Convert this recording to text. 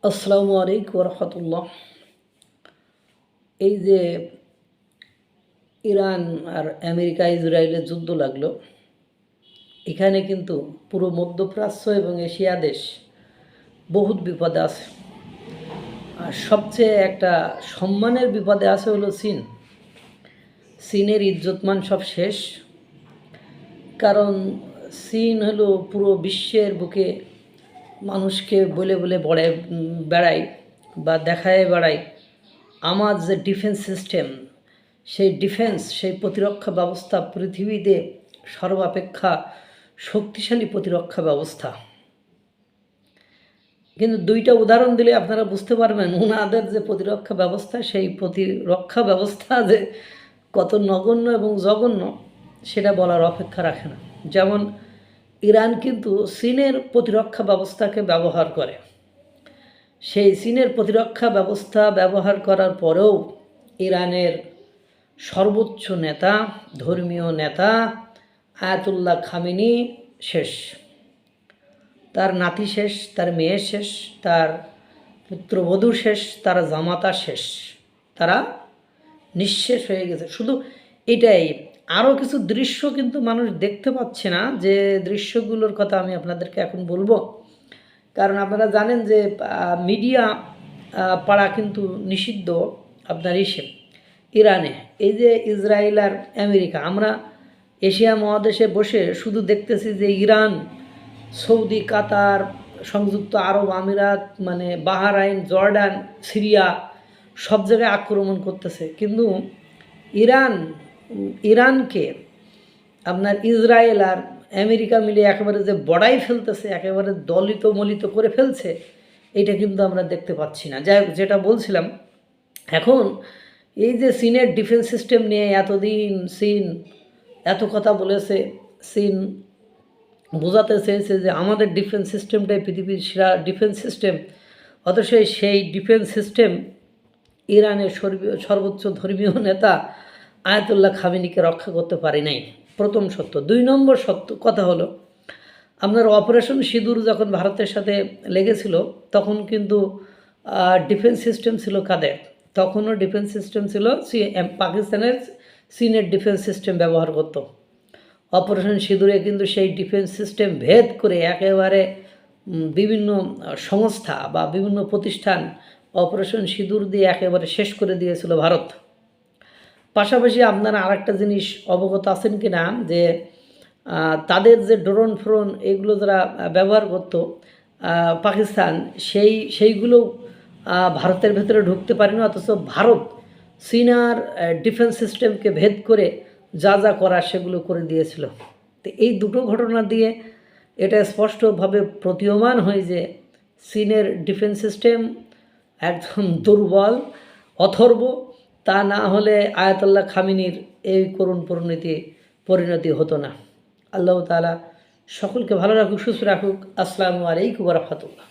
আসসালামু আলাইকুম রহমতুল্লাহ। এই যে ইরান আর আমেরিকা ইসরায়েলের যুদ্ধ লাগলো, এখানে কিন্তু পুরো মধ্যপ্রাচ্য এবং এশিয়া দেশ বহুত বিপদে আছে। আর সবচেয়ে একটা সম্মানের বিপদে আছে হলো চীন। চীনের ইজ্জতমান সব শেষ। কারণ চীন হলো পুরো বিশ্বের বুকে মানুষকে বলে বলে বেড়ায় বা দেখায় বেড়ায় আমার যে ডিফেন্স সিস্টেম, সেই প্রতিরক্ষা ব্যবস্থা পৃথিবীতে সর্বাপেক্ষা শক্তিশালী প্রতিরক্ষা ব্যবস্থা। কিন্তু দুইটা উদাহরণ দিলে আপনারা বুঝতে পারবেন ওনাদের যে প্রতিরক্ষা ব্যবস্থা, সেই প্রতিরক্ষা ব্যবস্থা যে কত নগণ্য এবং জঘন্য সেটা বলার অপেক্ষা রাখে না। যেমন ইরান কিন্তু চীনের প্রতিরক্ষা ব্যবস্থাকে ব্যবহার করে। সেই চীনের প্রতিরক্ষা ব্যবস্থা ব্যবহার করার পরেও ইরানের সর্বোচ্চ নেতা, ধর্মীয় নেতা আয়াতুল্লাহ খামেনি শেষ, তার নাতি শেষ, তার মেয়ে শেষ, তার পুত্রবধূ শেষ, তার জামাতা শেষ, তারা নিঃশেষ হয়ে গেছে। শুধু এটাই, আরও কিছু দৃশ্য কিন্তু মানুষ দেখতে পাচ্ছে না, যে দৃশ্যগুলোর কথা আমি আপনাদেরকে এখন বলবো। কারণ আপনারা জানেন যে মিডিয়া পড়া কিন্তু নিষিদ্ধ আপনার ইরানে। এই যে ইসরায়েল আর আমেরিকা, আমরা এশিয়া মহাদেশে বসে শুধু দেখতেছি যে ইরান, সৌদি, কাতার, সংযুক্ত আরব আমিরাত, মানে বাহরাইন, জর্ডান, সিরিয়া সব জায়গায় আক্রমণ করতেছে। কিন্তু ইরানকে আপনার ইসরায়েল আর আমেরিকা মিলে একেবারে যে বড়াই ফেলতেছে, একেবারে দলিত মলিত করে ফেলছে, এটা কিন্তু আমরা দেখতে পাচ্ছি না। যাই হোক, যেটা বলছিলাম, এখন এই যে চীনের ডিফেন্স সিস্টেম নিয়ে এতদিন চীন এত কথা বলেছে, চীন বোঝাতে চেয়েছে যে আমাদের ডিফেন্স সিস্টেমটাই পৃথিবীর সেরা ডিফেন্স সিস্টেম, অথচ সেই ডিফেন্স সিস্টেম ইরানের সর্বোচ্চ ধর্মীয় নেতা আয়াতুল্লাহ খামেনিকে রক্ষা করতে পারে নাই। প্রথম সত্য। 2 নম্বর সত্য কথা হলো, আপনার অপারেশন সিঁদুর যখন ভারতের সাথে লেগেছিল, তখন কিন্তু ডিফেন্স সিস্টেম ছিল কাদের? তখনও ডিফেন্স সিস্টেম ছিল পাকিস্তানের চীনের ডিফেন্স সিস্টেম ব্যবহার করত। অপারেশন সিঁদুরে কিন্তু সেই ডিফেন্স সিস্টেম ভেদ করে একেবারে বিভিন্ন সংস্থা বা বিভিন্ন প্রতিষ্ঠান অপারেশন সিঁদুর দিয়ে একেবারে শেষ করে দিয়েছিল ভারত। পাশাপাশি আপনারা আরেকটা জিনিস অবগত আছেন কি না, যে তাদের যে ড্রোন ফ্রোন এগুলো যারা ব্যবহার করতো পাকিস্তান, সেইগুলো ভারতের ভেতরে ঢুকতে পারেনি, অথচ ভারত চীনার ডিফেন্স সিস্টেমকে ভেদ করে যা যা করার সেগুলো করে দিয়েছিল। তো এই দুটো ঘটনা দিয়ে এটা স্পষ্টভাবে প্রতীয়মান হয় যে চীনের ডিফেন্স সিস্টেম একদম দুর্বল, অথর্ব। তা না হলে আয়াতুল্লাহ খামেনির এই করুণ পরিণতি হতো না। আল্লাহ তাআলা সকলকে ভালো রাখুক, সুস্থ রাখুক। আসসালামু আলাইকুম ওয়া রাহমাতুল্লাহ।